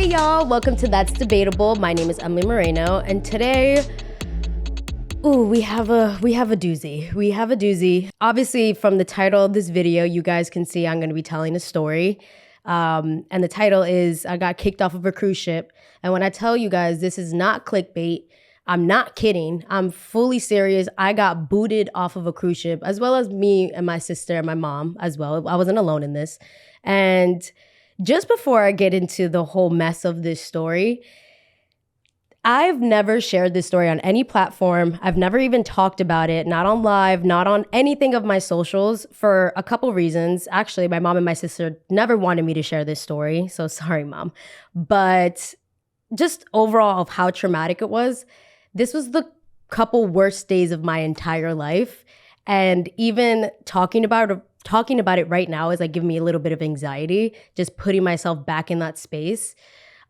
Hey y'all, welcome to That's Debatable. My name is Emely Moreno, and today, we have a doozy. We have a doozy. Obviously, from the title of this video, you guys can see I'm going to be telling a story. And the title is I got kicked off of a cruise ship. And when I tell you guys this is not clickbait, I'm not kidding. I'm fully serious. I got booted off of a cruise ship, as well as me and my sister and my mom as well. I wasn't alone in this. And just before I get into the whole mess of this story, I've never shared this story on any platform. I've never even talked about it, not on live, not on anything of my socials, for a couple reasons. Actually, my mom and my sister never wanted me to share this story, so sorry, Mom. But just overall of how traumatic it was, this was the couple worst days of my entire life. And even talking about it right now is like giving me a little bit of anxiety, just putting myself back in that space.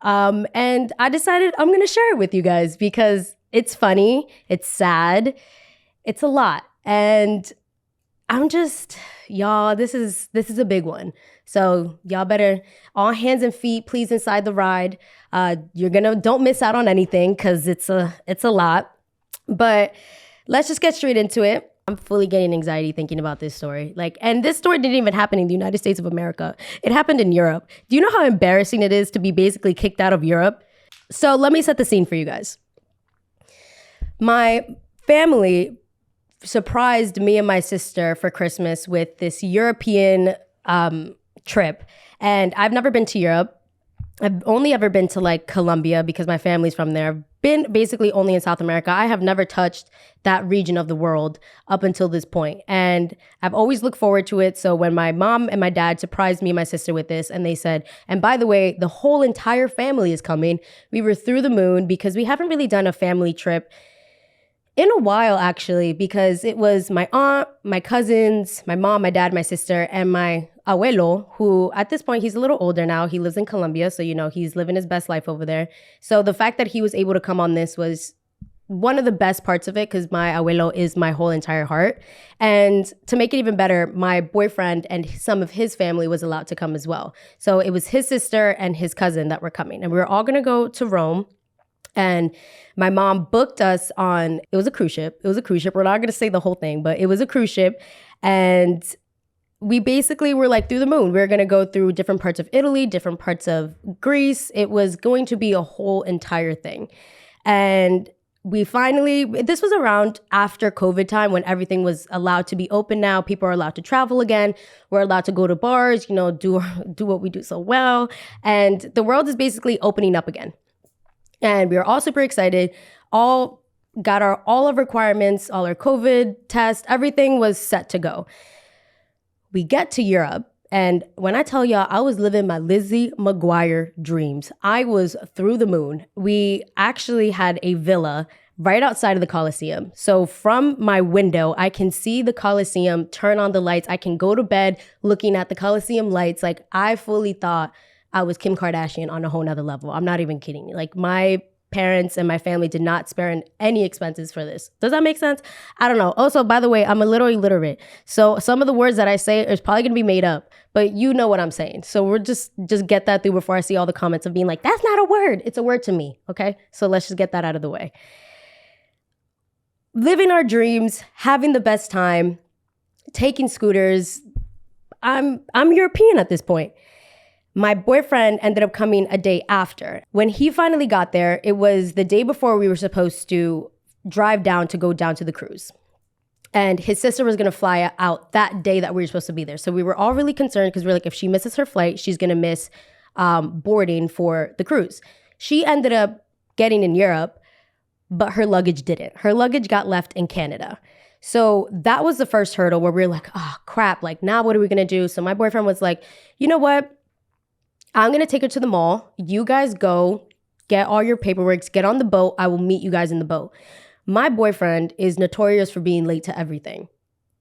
And I decided I'm going to share it with you guys because it's funny, it's sad, it's a lot. And I'm just, y'all, this is a big one. So y'all better, all hands and feet, please, inside the ride. Don't miss out on anything because it's a lot. But let's just get straight into it. I'm fully getting anxiety thinking about this story. And this story didn't even happen in the United States of America. It happened in Europe. Do you know how embarrassing it is to be basically kicked out of Europe? So let me set the scene for you guys. My family surprised me and my sister for Christmas with this European trip. And I've never been to Europe. I've only ever been to Colombia because my family's from there. I've been basically only in South America. I have never touched that region of the world up until this point. And I've always looked forward to it. So when my mom and my dad surprised me and my sister with this, and they said, and by the way, the whole entire family is coming, we were through the moon because we haven't really done a family trip in a while, actually, because it was my aunt, my cousins, my mom, my dad, my sister, and my abuelo, who at this point, he's a little older now. He lives in Colombia, so, he's living his best life over there. So the fact that he was able to come on this was one of the best parts of it because my abuelo is my whole entire heart. And to make it even better, my boyfriend and some of his family was allowed to come as well. So it was his sister and his cousin that were coming. And we were all going to go to Rome. And my mom booked us on, it was a cruise ship. We're not going to say the whole thing, but it was a cruise ship. And we basically were through the moon. We were going to go through different parts of Italy, different parts of Greece. It was going to be a whole entire thing. And this was around after COVID time when everything was allowed to be open now. People are allowed to travel again. We're allowed to go to bars, do what we do so well. And the world is basically opening up again. And we were all super excited, all got all of requirements, all our COVID tests, everything was set to go. We get to Europe, and when I tell y'all, I was living my Lizzie McGuire dreams. I was through the moon. We actually had a villa right outside of the Colosseum. So from my window, I can see the Colosseum, turn on the lights. I can go to bed looking at the Colosseum lights. I fully thought I was Kim Kardashian on a whole nother level. I'm not even kidding you. My parents and my family did not spare any expenses for this. Does that make sense? I don't know. Also, by the way, I'm a little illiterate. So some of the words that I say is probably going to be made up, but you know what I'm saying. So we're just get that through before I see all the comments of being like, that's not a word. It's a word to me. Okay. So let's just get that out of the way. Living our dreams, having the best time, taking scooters. I'm European at this point. My boyfriend ended up coming a day after. When he finally got there, it was the day before we were supposed to drive down to go down to the cruise. And his sister was going to fly out that day that we were supposed to be there. So we were all really concerned because we're like, if she misses her flight, she's going to miss boarding for the cruise. She ended up getting in Europe, but her luggage didn't. Her luggage got left in Canada. So that was the first hurdle where we were like, oh, crap. Now what are we going to do? So my boyfriend was like, you know what? I'm going to take her to the mall. You guys go get all your paperwork, get on the boat. I will meet you guys in the boat. My boyfriend is notorious for being late to everything.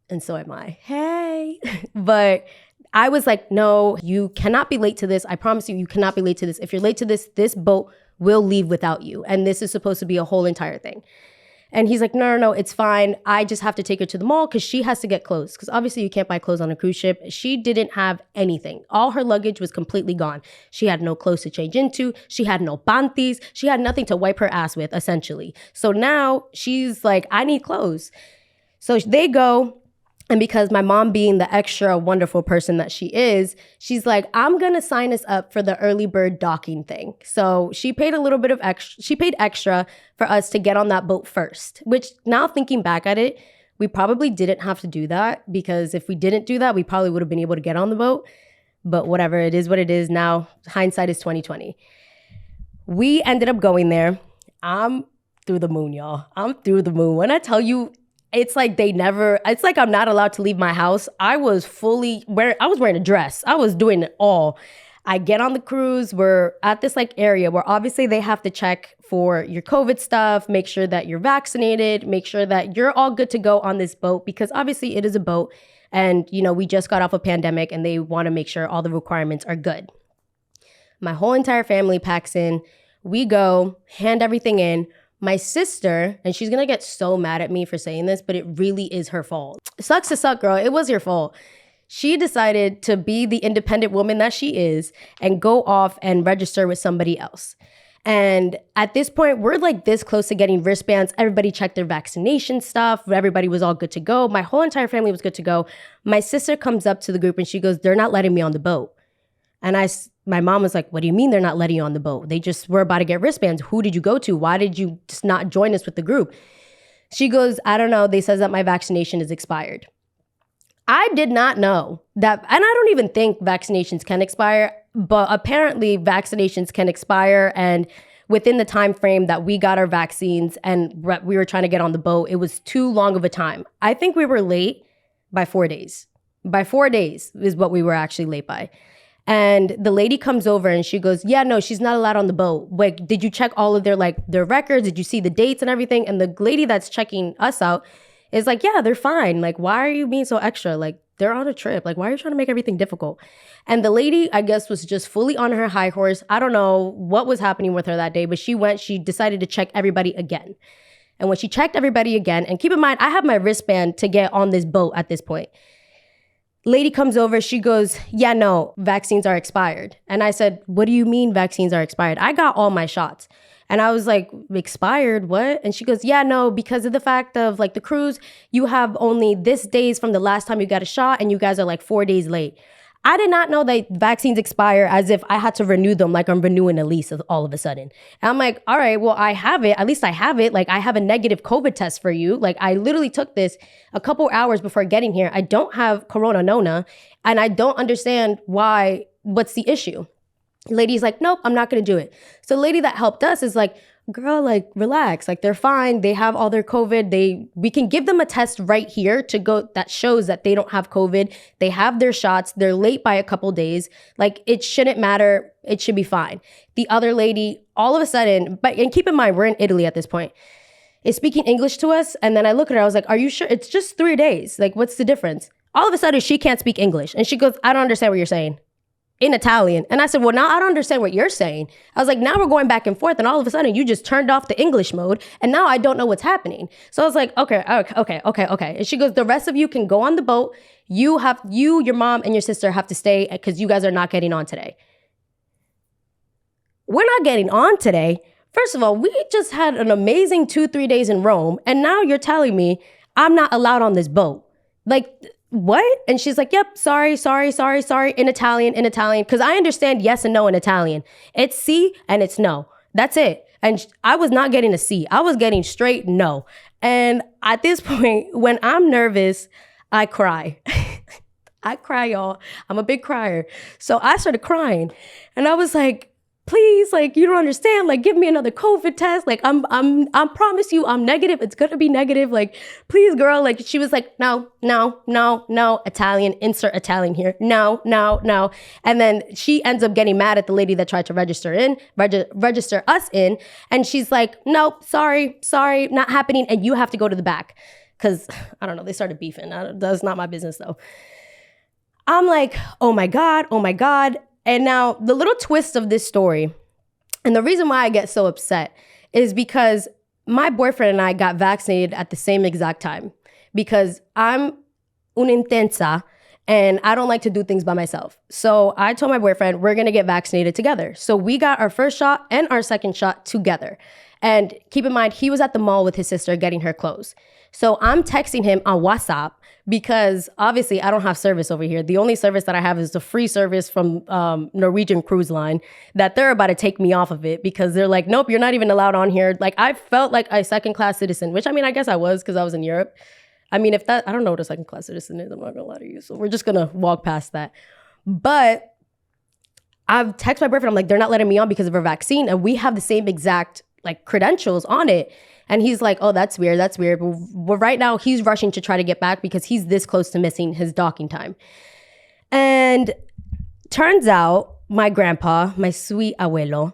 And so am I. Hey. But I was like, no, you cannot be late to this. I promise you, you cannot be late to this. If you're late to this, this boat will leave without you. And this is supposed to be a whole entire thing. And he's like, no, it's fine. I just have to take her to the mall because she has to get clothes. Because obviously you can't buy clothes on a cruise ship. She didn't have anything. All her luggage was completely gone. She had no clothes to change into. She had no panties. She had nothing to wipe her ass with, essentially. So now she's like, I need clothes. So they go. And because my mom, being the extra wonderful person that she is, she's like, I'm going to sign us up for the early bird docking thing. So she paid a little bit of extra. She paid extra for us to get on that boat first, which now thinking back at it, we probably didn't have to do that, because if we didn't do that, we probably would have been able to get on the boat. But whatever, it is what it is now. Hindsight is 2020. We ended up going there. I'm through the moon, y'all. I'm through the moon. When I tell you, it's like it's like I'm not allowed to leave my house. I was wearing a dress. I was doing it all. I get on the cruise. We're at this like area where obviously they have to check for your COVID stuff, make sure that you're vaccinated, make sure that you're all good to go on this boat, because obviously it is a boat and, we just got off a pandemic and they want to make sure all the requirements are good. My whole entire family packs in. We go, hand everything in. My sister, and she's going to get so mad at me for saying this, but it really is her fault. It sucks to suck, girl. It was your fault. She decided to be the independent woman that she is and go off and register with somebody else. And at this point, we're like this close to getting wristbands. Everybody checked their vaccination stuff. Everybody was all good to go. My whole entire family was good to go. My sister comes up to the group and she goes, they're not letting me on the boat. And my mom was like, what do you mean they're not letting you on the boat? They just were about to get wristbands. Who did you go to? Why did you just not join us with the group? She goes, I don't know. They says that my vaccination is expired. I did not know that. And I don't even think vaccinations can expire, but apparently vaccinations can expire. And within the time frame that we got our vaccines and we were trying to get on the boat, it was too long of a time. I think we were late by 4 days. By 4 days is what we were actually late by. And the lady comes over and she goes, yeah, no, she's not allowed on the boat. Like, did you check all of their records? Did you see the dates and everything? And the lady that's checking us out is like, yeah, they're fine. Like, why are you being so extra? Like, they're on a trip. Like, why are you trying to make everything difficult? And the lady, I guess, was just fully on her high horse. I don't know what was happening with her that day, but she decided to check everybody again. And when she checked everybody again, and keep in mind, I have my wristband to get on this boat at this point. Lady comes over, she goes, yeah, no, vaccines are expired. And I said, what do you mean vaccines are expired? I got all my shots. And I was like, expired, what? And she goes, yeah, no, because of the fact of like the cruise, you have only this days from the last time you got a shot and you guys are like 4 days late. I did not know that vaccines expire as if I had to renew them like I'm renewing a lease all of a sudden. And I'm like, all right, well, I have it. At least I have it. Like, I have a negative COVID test for you. Like, I literally took this a couple hours before getting here. I don't have Corona Nona, and I don't understand what's the issue? Lady's like, nope, I'm not going to do it. So the lady that helped us is like, girl, like, relax. Like, they're fine. They have all their COVID. We can give them a test right here to go that shows that they don't have COVID. They have their shots. They're late by a couple days. Like, it shouldn't matter. It should be fine. The other lady, all of a sudden, and keep in mind, we're in Italy at this point, is speaking English to us. And then I look at her, I was like, are you sure? It's just 3 days. Like, what's the difference? All of a sudden, she can't speak English. And she goes, I don't understand what you're saying. In Italian. And I said, well, now I don't understand what you're saying. I was like, now we're going back and forth. And all of a sudden you just turned off the English mode. And now I don't know what's happening. So I was like, okay. And she goes, the rest of you can go on the boat. Your mom and your sister have to stay because you guys are not getting on today. We're not getting on today. First of all, we just had an amazing 2-3 days in Rome. And now you're telling me I'm not allowed on this boat. Like, what? And she's like, yep, sorry, in Italian, because I understand yes and no in Italian. It's C and it's no. That's it. And I was not getting a C. I was getting straight no. And at this point, when I'm nervous, I cry. I cry, y'all. I'm a big crier. So I started crying. And I was like, please, like, you don't understand. Like, give me another COVID test. Like, I promise you, I'm negative. It's gonna be negative. Like, please, girl. Like, she was like, no. Italian, insert Italian here. No. And then she ends up getting mad at the lady that tried to register us in. And she's like, nope, sorry, not happening. And you have to go to the back. Cause I don't know, they started beefing. That's not my business though. I'm like, oh my God. And now the little twist of this story, and the reason why I get so upset is because my boyfriend and I got vaccinated at the same exact time because I'm una intensa and I don't like to do things by myself. So I told my boyfriend, we're going to get vaccinated together. So we got our first shot and our second shot together. And keep in mind, he was at the mall with his sister getting her clothes. So I'm texting him on WhatsApp because obviously I don't have service over here. The only service that I have is the free service from Norwegian Cruise Line that they're about to take me off of it because they're like, nope, you're not even allowed on here. Like I felt like a second-class citizen, which I mean, I guess I was because I was in Europe. I mean, I don't know what a second-class citizen is. I'm not gonna lie to you. So we're just gonna walk past that. But I've texted my boyfriend. I'm like, they're not letting me on because of our vaccine. And we have the same exact like credentials on it. And he's like, oh, that's weird. That's weird. But right now he's rushing to try to get back because he's this close to missing his docking time. And turns out my grandpa, my sweet abuelo,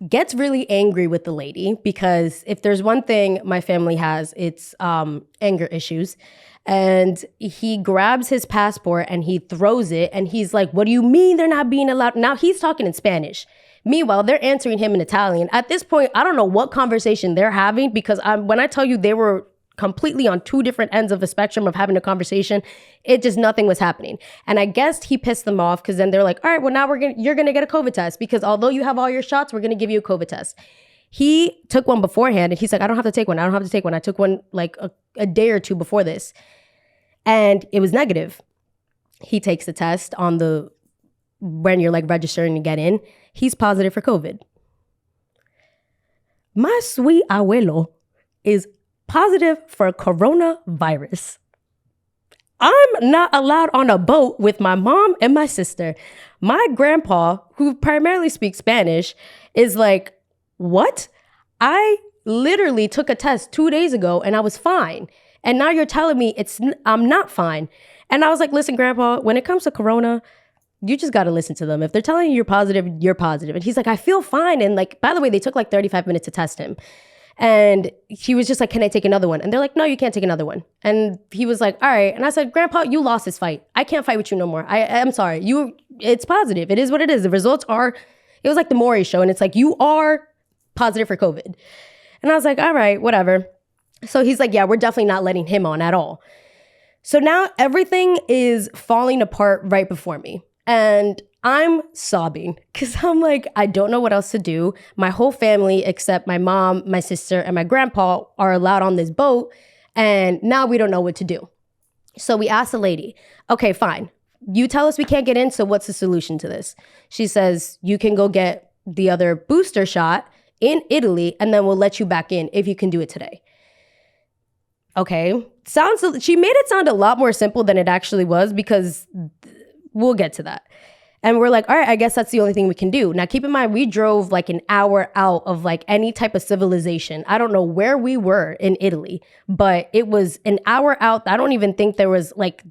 gets really angry with the lady because if there's one thing my family has, it's anger issues. And he grabs his passport and he throws it and he's like, what do you mean they're not being allowed? Now he's talking in Spanish. Meanwhile, they're answering him in Italian. At this point, I don't know what conversation they're having because when I tell you they were completely on two different ends of the spectrum of having a conversation, it just nothing was happening. And I guess he pissed them off because then they're like, all right, well now you're gonna get a COVID test because although you have all your shots, we're gonna give you a COVID test. He took one beforehand and he's like, I don't have to take one. I took one like a day or two before this. And it was negative. He takes the test on when you're like registering to get in. He's positive for COVID. My sweet abuelo is positive for coronavirus. I'm not allowed on a boat with my mom and my sister. My grandpa, who primarily speaks Spanish, is like, what? I literally took a test 2 days ago and I was fine. And now you're telling me I'm not fine. And I was like, listen, grandpa, when it comes to corona, you just got to listen to them. If they're telling you you're positive, you're positive. And he's like, I feel fine. And like, by the way, they took like 35 minutes to test him. And he was just like, can I take another one? And they're like, no, you can't take another one. And he was like, all right. And I said, grandpa, you lost this fight. I can't fight with you no more. I'm sorry. It's positive. It is what it is. The results are, it was like the Maury show. And it's like, you are positive for COVID. And I was like, all right, whatever. So he's like, yeah, we're definitely not letting him on at all. So now everything is falling apart right before me. And I'm sobbing because I'm like, I don't know what else to do. My whole family, except my mom, my sister, and my grandpa are allowed on this boat. And now we don't know what to do. So we asked the lady, okay, fine. You tell us we can't get in. So what's the solution to this? She says, you can go get the other booster shot in Italy, and then we'll let you back in if you can do it today. Okay. She made it sound a lot more simple than it actually was because we'll get to that. And we're like, all right, I guess that's the only thing we can do. Now, keep in mind, we drove like an hour out of like any type of civilization. I don't know where we were in Italy, but it was an hour out. I don't even think there was like,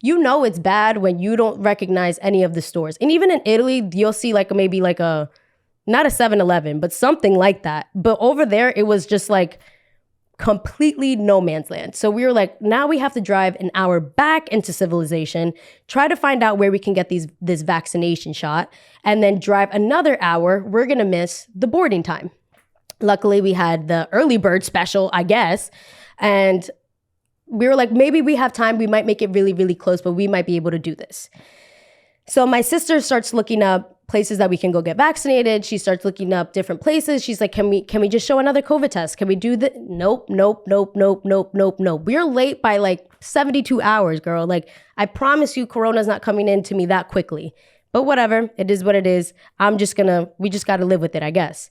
it's bad when you don't recognize any of the stores. And even in Italy, you'll see like maybe like not a 7-Eleven, but something like that. But over there, it was just like completely no man's land. So we were like, now we have to drive an hour back into civilization, try to find out where we can get this vaccination shot, and then drive another hour. We're going to miss the boarding time. Luckily, we had the early bird special, I guess. And we were like, maybe we have time. We might make it really, really close, but we might be able to do this. So my sister starts looking up places that we can go get vaccinated. She starts looking up different places. She's like, can we just show another COVID test? Can we do that? Nope. We're late by like 72 hours, girl. Like, I promise you, Corona's not coming in to me that quickly. But whatever, it is what it is. We just got to live with it, I guess.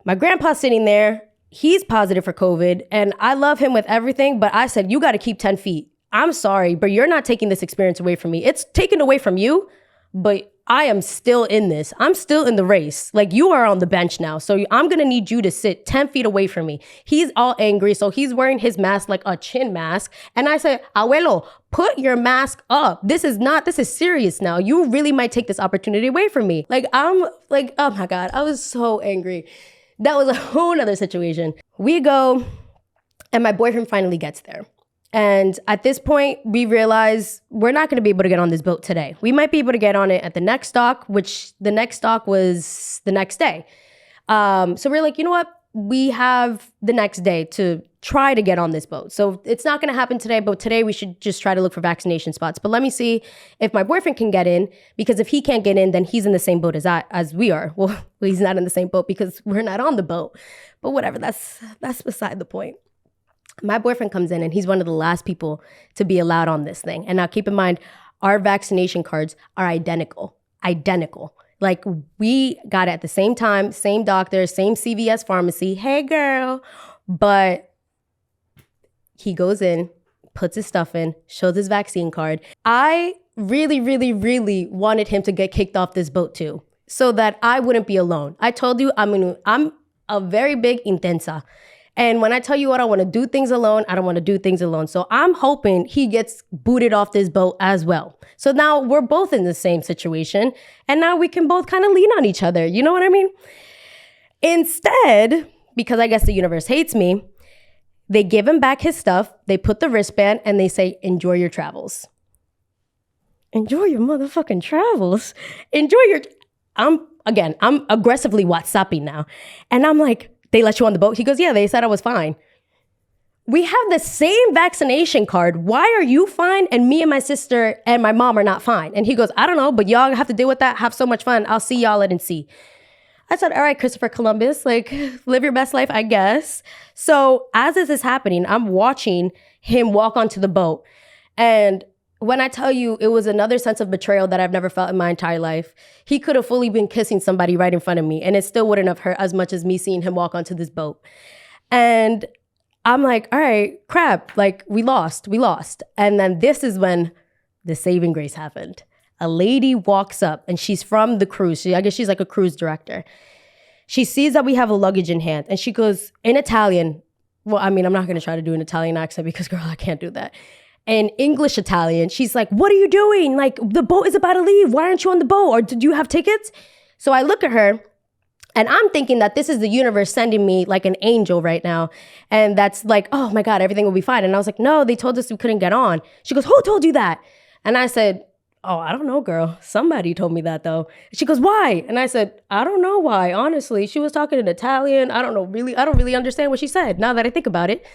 My grandpa's sitting there. He's positive for COVID. And I love him with everything. But I said, you got to keep 10 feet. I'm sorry, but you're not taking this experience away from me. It's taken away from you, but I am still in this. I'm still in the race. Like, you are on the bench now. So I'm going to need you to sit 10 feet away from me. He's all angry. So he's wearing his mask like a chin mask. And I said, abuelo, put your mask up. This is serious now. You really might take this opportunity away from me. Like, I'm like, oh my God, I was so angry. That was a whole nother situation. We go and my boyfriend finally gets there. And at this point, we realize we're not going to be able to get on this boat today. We might be able to get on it at the next dock, which the next dock was the next day. So we're like, you know what? we have the next day to try to get on this boat. So it's not going to happen today, but today we should just try to look for vaccination spots. But let me see if my boyfriend can get in, because if he can't get in, then he's in the same boat as we are. Well, he's not in the same boat because we're not on the boat. But whatever, that's beside the point. My boyfriend comes in and he's one of the last people to be allowed on this thing. And now keep in mind, our vaccination cards are identical. Like, we got it at the same time, same doctor, same CVS pharmacy. Hey, girl. But he goes in, puts his stuff in, shows his vaccine card. I really, really, really wanted him to get kicked off this boat too, so that I wouldn't be alone. I told you I'm a very big intensa. And when I tell you I don't want to do things alone, I don't want to do things alone. So I'm hoping he gets booted off this boat as well. So now we're both in the same situation. And now we can both kind of lean on each other. You know what I mean? Instead, because I guess the universe hates me, they give him back his stuff. They put the wristband and they say, enjoy your travels. Enjoy your motherfucking travels. I'm aggressively WhatsApping now. And I'm like, they let you on the boat? He goes, yeah, they said I was fine. We have the same vaccination card. Why are you fine and me and my sister and my mom are not fine? And he goes, I don't know, but y'all have to deal with that. Have so much fun. I'll see y'all at NC. I said, all right, Christopher Columbus, like, live your best life, I guess. So as this is happening, I'm watching him walk onto the boat. And when I tell you, it was another sense of betrayal that I've never felt in my entire life. He could have fully been kissing somebody right in front of me, and it still wouldn't have hurt as much as me seeing him walk onto this boat. And I'm like, all right, crap, like, we lost. And then this is when the saving grace happened. A lady walks up, and she's from the cruise. I guess she's like a cruise director. She sees that we have a luggage in hand, and she goes, in Italian, well, I mean, I'm not going to try to do an Italian accent because, girl, I can't do that. In English Italian, she's like, what are you doing? Like, the boat is about to leave. Why aren't you on the boat? Or did you have tickets? So I look at her and I'm thinking that this is the universe sending me like an angel right now. And that's like, oh my God, everything will be fine. And I was like, no, they told us we couldn't get on. She goes, who told you that? And I said, oh, I don't know, girl. Somebody told me that though. She goes, why? And I said, I don't know why, honestly. She was talking in Italian. I don't really understand what she said. Now that I think about it,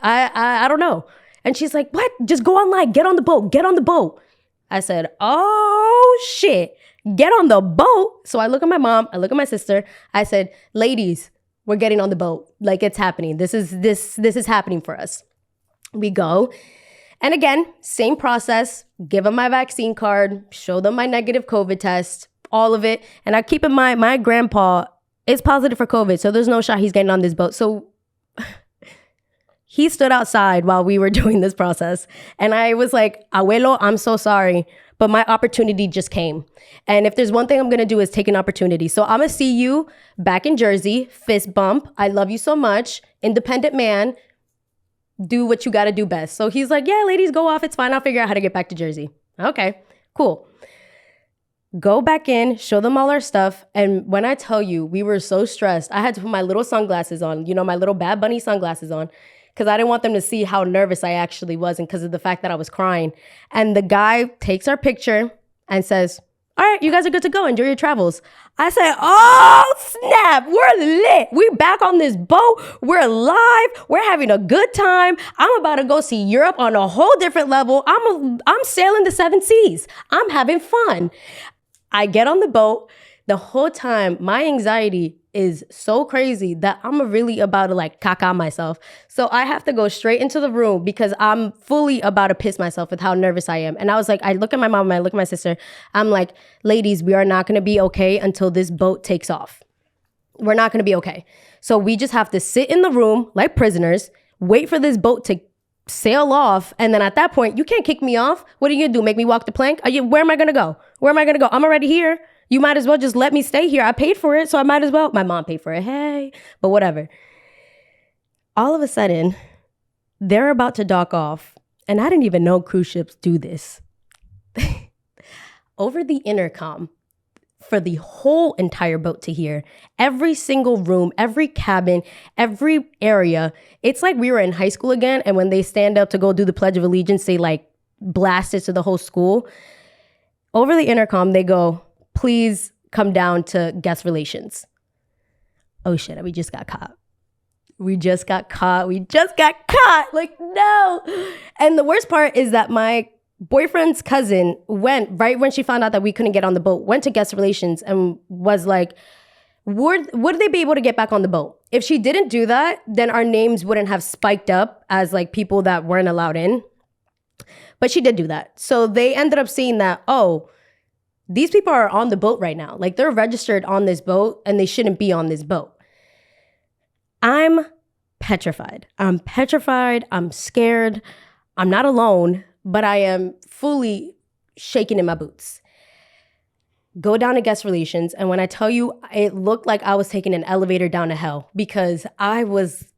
I don't know. And she's like, what? Just go online, get on the boat. I said, oh shit, get on the boat. So I look at my mom, I look at my sister. I said, ladies, we're getting on the boat. Like, it's happening. This is happening for us. We go. And again, same process, give them my vaccine card, show them my negative COVID test, all of it. And I keep in mind, my grandpa is positive for COVID. So there's no shot he's getting on this boat. So he stood outside while we were doing this process. And I was like, abuelo, I'm so sorry, but my opportunity just came. And if there's one thing I'm going to do is take an opportunity. So I'm going to see you back in Jersey, fist bump. I love you so much. Independent man, do what you got to do best. So he's like, yeah, ladies, go off. It's fine. I'll figure out how to get back to Jersey. Okay, cool. Go back in, show them all our stuff. And when I tell you, we were so stressed, I had to put my little sunglasses on, my little Bad Bunny sunglasses on, because I didn't want them to see how nervous I actually was and because of the fact that I was crying. And the guy takes our picture and says, all right, you guys are good to go. Enjoy your travels. I said, oh, snap. We're lit. We're back on this boat. We're live. We're having a good time. I'm about to go see Europe on a whole different level. I'm sailing the 7 seas. I'm having fun. I get on the boat. The whole time, my anxiety is so crazy that I'm really about to like caca myself. So I have to go straight into the room because I'm fully about to piss myself with how nervous I am. And I was like, I look at my mom and I look at my sister. I'm like, ladies, we are not going to be okay until this boat takes off. We're not going to be okay. So we just have to sit in the room like prisoners, wait for this boat to sail off. And then at that point, you can't kick me off. What are you going to do? Make me walk the plank? Where am I going to go? I'm already here. You might as well just let me stay here. I paid for it, so I might as well. My mom paid for it. Hey, but whatever. All of a sudden, they're about to dock off. And I didn't even know cruise ships do this. Over the intercom, for the whole entire boat to hear, every single room, every cabin, every area, it's like we were in high school again. And when they stand up to go do the Pledge of Allegiance, they like blast it to the whole school. Over the intercom, they go, please come down to guest relations. oh shit, we just got caught. We just got caught. Like, no. And the worst part is that my boyfriend's cousin went, right when she found out that we couldn't get on the boat, went to guest relations and was like, would they be able to get back on the boat? If she didn't do that, then our names wouldn't have spiked up as like people that weren't allowed in. But she did do that. So they ended up seeing that, oh, these people are on the boat right now. Like, they're registered on this boat and they shouldn't be on this boat. I'm petrified. I'm scared. I'm not alone, but I am fully shaking in my boots. Go down to guest relations. And when I tell you, it looked like I was taking an elevator down to hell because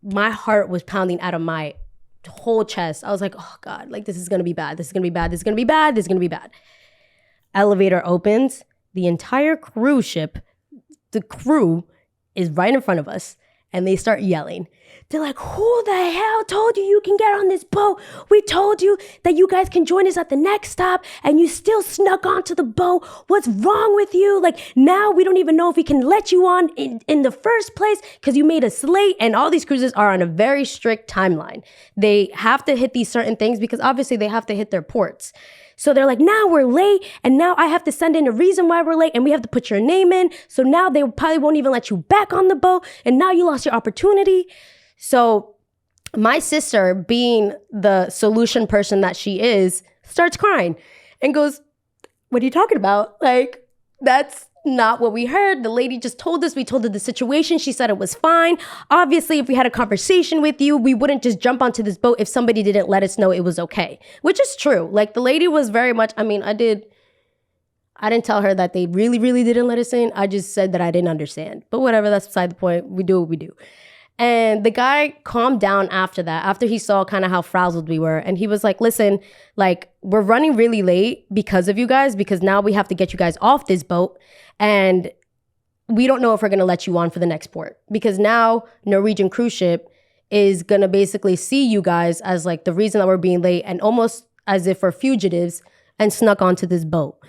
my heart was pounding out of my whole chest. I was like, oh God, like, this is going to be bad. This is going to be bad. This is going to be bad. This is going to be bad. Elevator opens. The entire cruise ship, the crew is right in front of us. And they start yelling. They're like, who the hell told you can get on this boat? We told you that you guys can join us at the next stop and you still snuck onto the boat. What's wrong with you? Like, now we don't even know if we can let you on in the first place because you made us late. And all these cruises are on a very strict timeline. They have to hit these certain things because obviously they have to hit their ports. So they're like, now we're late, and now I have to send in a reason why we're late, and we have to put your name in. So now they probably won't even let you back on the boat, and now you lost your opportunity. So my sister, being the solution person that she is, starts crying and goes, what are you talking about? Like, that's not what we heard. The lady just told us. We told her the situation. She said it was fine. Obviously, if we had a conversation with you, we wouldn't just jump onto this boat if somebody didn't let us know it was okay, which is true. Like, the lady was very much, I didn't tell her that they really, really didn't let us in. I just said that I didn't understand. But whatever, that's beside the point. We do what we do. And the guy calmed down after that, after he saw kind of how frazzled we were. And he was like, listen, like, we're running really late because of you guys, because now we have to get you guys off this boat. And we don't know if we're going to let you on for the next port, because now Norwegian cruise ship is going to basically see you guys as like the reason that we're being late, and almost as if we're fugitives and snuck onto this boat.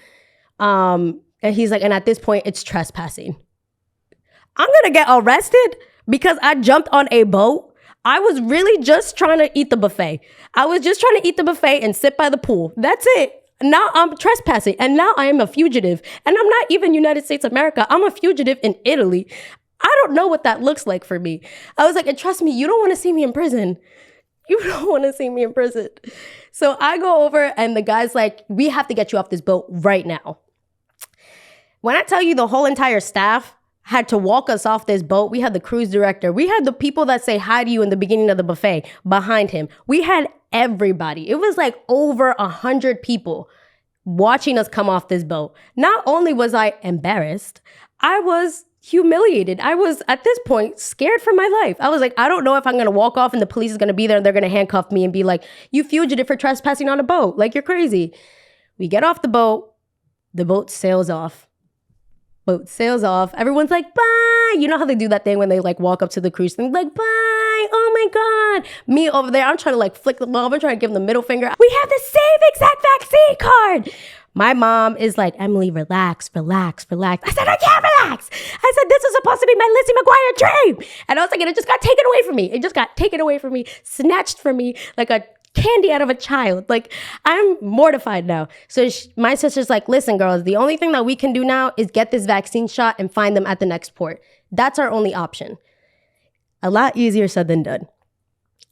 And he's like, and at this point, it's trespassing. I'm going to get arrested because I jumped on a boat. I was really just trying to eat the buffet. I was just trying to eat the buffet and sit by the pool. That's it. Now I'm trespassing, and now I am a fugitive. And I'm not even United States of America. I'm a fugitive in Italy. I don't know what that looks like for me. I was like, and trust me, you don't want to see me in prison. You don't want to see me in prison. So I go over, and the guy's like, we have to get you off this boat right now. When I tell you the whole entire staff had to walk us off this boat, we had the cruise director. We had the people that say hi to you in the beginning of the buffet behind him. We had everybody. It was like over 100 people watching us come off this boat. Not only was I embarrassed, I was humiliated. I was, at this point, scared for my life. I was like, I don't know if I'm going to walk off and the police is going to be there and they're going to handcuff me and be like, you fugitive for trespassing on a boat. Like, you're crazy. We get off the boat. The boat sails off. Boat sails off. Everyone's like, bye. You know how they do that thing when they like walk up to the cruise thing, like, bye. Oh my God. Me over there, I'm trying to like flick them off. I'm trying to give them the middle finger. We have the same exact vaccine card. My mom is like, Emily, relax. I said, I can't relax. I said, this is supposed to be my Lizzie McGuire dream. And I was like, and it just got taken away from me. It just got taken away from me, snatched from me like a candy out of a child. Like, I'm mortified now. So my sister's like, listen, girls, the only thing that we can do now is get this vaccine shot and find them at the next port. That's our only option. A lot easier said than done.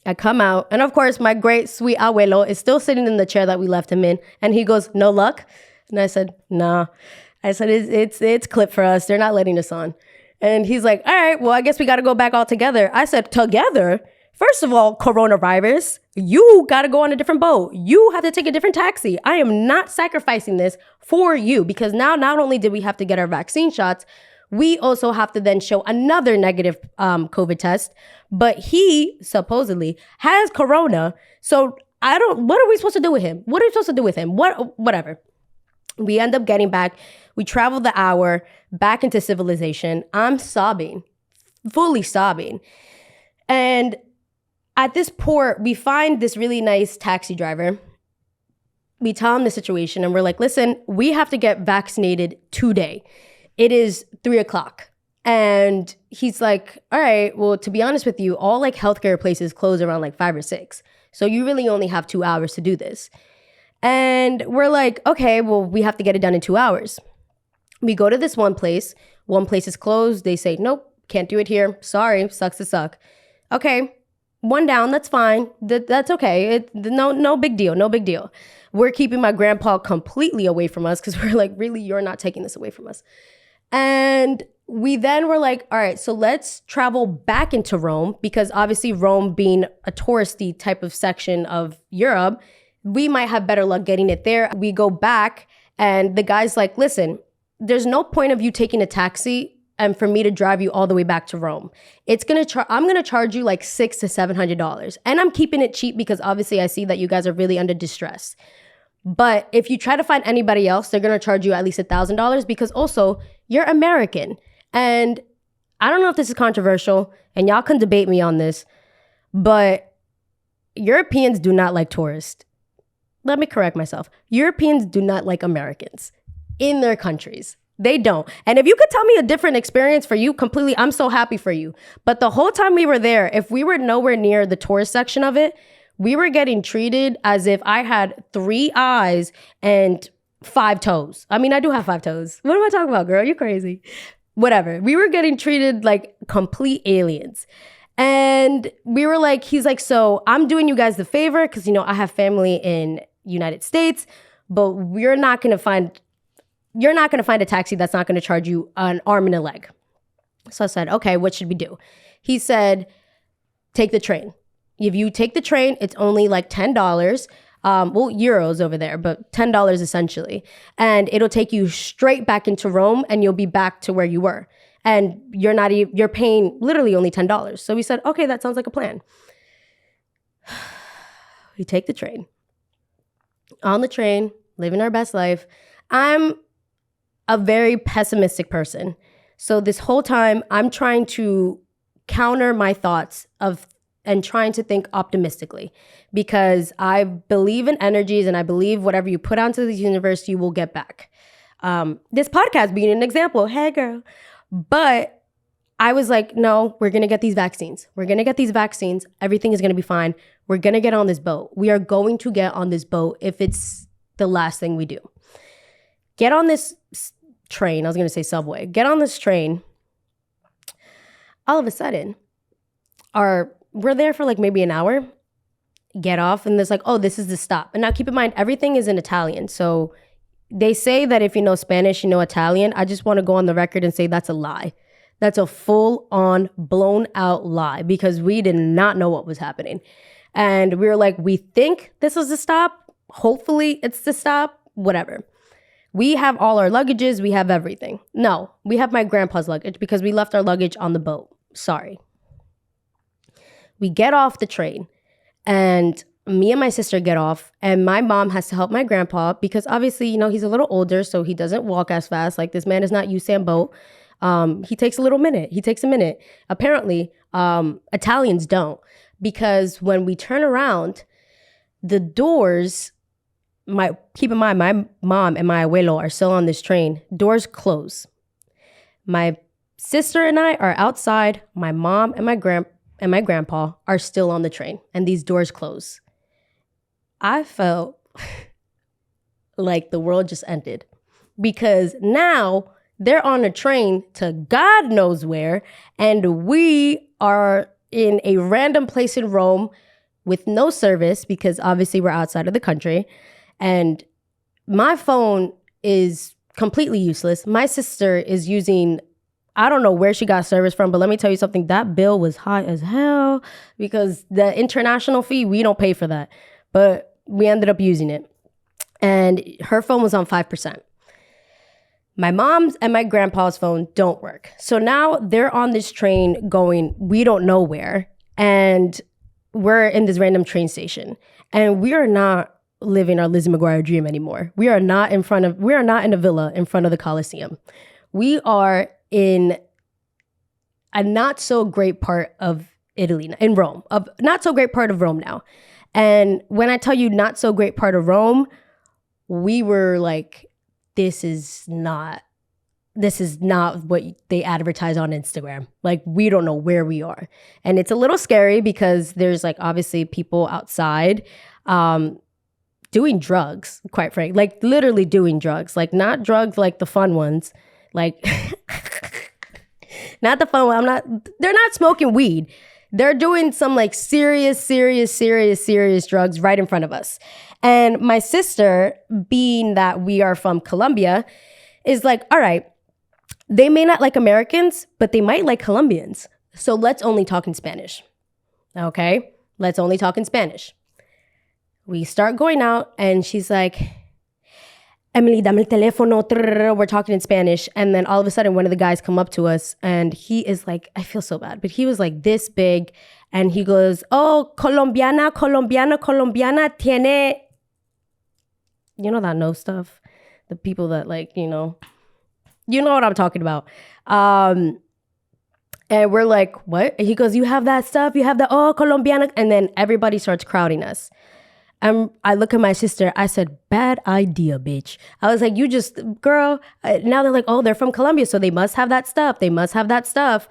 I come out, and of course, my great sweet abuelo is still sitting in the chair that we left him in, and he goes, no luck? And I said, nah. I said, it's clip for us. They're not letting us on. And he's like, all right, well, I guess we got to go back all together. I said, together? First of all, coronavirus, you got to go on a different boat. You have to take a different taxi. I am not sacrificing this for you, because now not only did we have to get our vaccine shots, we also have to then show another negative COVID test. But he supposedly has corona. So what are we supposed to do with him? Whatever. We end up getting back. We travel the hour back into civilization. I'm sobbing, fully sobbing. And at this port, we find this really nice taxi driver. We tell him the situation, and we're like, listen, we have to get vaccinated today. It is 3:00. And he's like, all right, well, to be honest with you, all like healthcare places close around like 5 or 6. So you really only have 2 hours to do this. And we're like, okay, well, we have to get it done in 2 hours. We go to this one place. One place is closed. They say, nope, can't do it here. Sorry, sucks to suck. Okay, one down, that's fine. That's okay. No big deal, no big deal. We're keeping my grandpa completely away from us because we're like, really, you're not taking this away from us. And we then were like, all right, so let's travel back into Rome because obviously Rome being a touristy type of section of Europe, we might have better luck getting it there. We go back and the guy's like, listen, there's no point of you taking a taxi and for me to drive you all the way back to Rome. I'm gonna charge you like $600 to $700. And I'm keeping it cheap because obviously I see that you guys are really under distress. But if you try to find anybody else, they're gonna charge you at least $1,000 because also you're American. And I don't know if this is controversial and y'all can debate me on this, but Europeans do not like tourists. Let me correct myself. Europeans do not like Americans in their countries. They don't. And if you could tell me a different experience for you completely, I'm so happy for you. But the whole time we were there, if we were nowhere near the tourist section of it, we were getting treated as if I had 3 eyes and 5 toes. I mean, I do have 5 toes. What am I talking about, girl? You crazy. Whatever. We were getting treated like complete aliens. And we were like, he's like, so I'm doing you guys the favor because, you know, I have family in United States, but you're not going to find a taxi that's not going to charge you an arm and a leg. So I said, okay, what should we do? He said, take the train. If you take the train, it's only like $10. Euros over there, but $10 essentially. And it'll take you straight back into Rome and you'll be back to where you were. And you're paying literally only $10. So we said, okay, that sounds like a plan. We take the train. On the train, living our best life. I'm a very pessimistic person. So this whole time I'm trying to counter my thoughts and trying to think optimistically because I believe in energies and I believe whatever you put out into the universe, you will get back. This podcast being an example. Hey, girl. But I was like, no, we're going to get these vaccines. We're going to get these vaccines. Everything is going to be fine. We're going to get on this boat. We are going to get on this boat if it's the last thing we do. Get on this train. I was going to say subway. Get on this train. All of a sudden, we're there for like maybe an hour. Get off and there's like, oh, this is the stop. And now keep in mind, everything is in Italian. So they say that if you know Spanish, you know Italian. I just want to go on the record and say that's a lie. That's a full-on, blown-out lie because we did not know what was happening. And we were like, we think this is the stop. Hopefully it's the stop. Whatever. We have all our luggages. We have everything. No, we have my grandpa's luggage because we left our luggage on the boat. Sorry. We get off the train and me and my sister get off and my mom has to help my grandpa because obviously, you know, he's a little older, so he doesn't walk as fast. Like this man is not Usain Bolt. He takes a minute. Apparently, Italians don't because when we turn around, the doors, keep in mind, my mom and my abuelo are still on this train. Doors close. My sister and I are outside. My mom and my grandpa are still on the train and these doors close. I felt like the world just ended because now they're on a train to God knows where and we are in a random place in Rome with no service because obviously we're outside of the country and my phone is completely useless. My sister is using, I don't know where she got service from, but let me tell you something. That bill was high as hell because the international fee, we don't pay for that. But we ended up using it. And her phone was on 5%. My mom's and my grandpa's phone don't work. So now they're on this train going, we don't know where. And we're in this random train station. And we are not living our Lizzie McGuire dream anymore. We are not in a villa in front of the Coliseum. We are in a not so great part of Italy, in Rome, not so great part of Rome now. And when I tell you not so great part of Rome, we were like, this is not this is not what they advertise on Instagram. Like, we don't know where we are. And it's a little scary because there's like obviously people outside doing drugs, quite frankly, like literally doing drugs, like not drugs like the fun ones, like not the fun one. They're not smoking weed. They're doing some like serious drugs right in front of us. And my sister, being that we are from Colombia, is like, all right, they may not like Americans, but they might like Colombians. So let's only talk in Spanish. Okay? Let's only talk in Spanish. We start going out and she's like, Emely, dame el teléfono. We're talking in Spanish. And then all of a sudden, one of the guys come up to us and he is like, I feel so bad, but he was like this big. And he goes, oh, colombiana tiene, you know, that know stuff. The people that like, you know what I'm talking about. And we're like, what? And he goes, you have that stuff? You have the, oh, colombiana. And then everybody starts crowding us. And I look at my sister. I said, bad idea, bitch. I was like, you just, girl. Now they're like, oh, they're from Colombia, so they must have that stuff. They must have that stuff.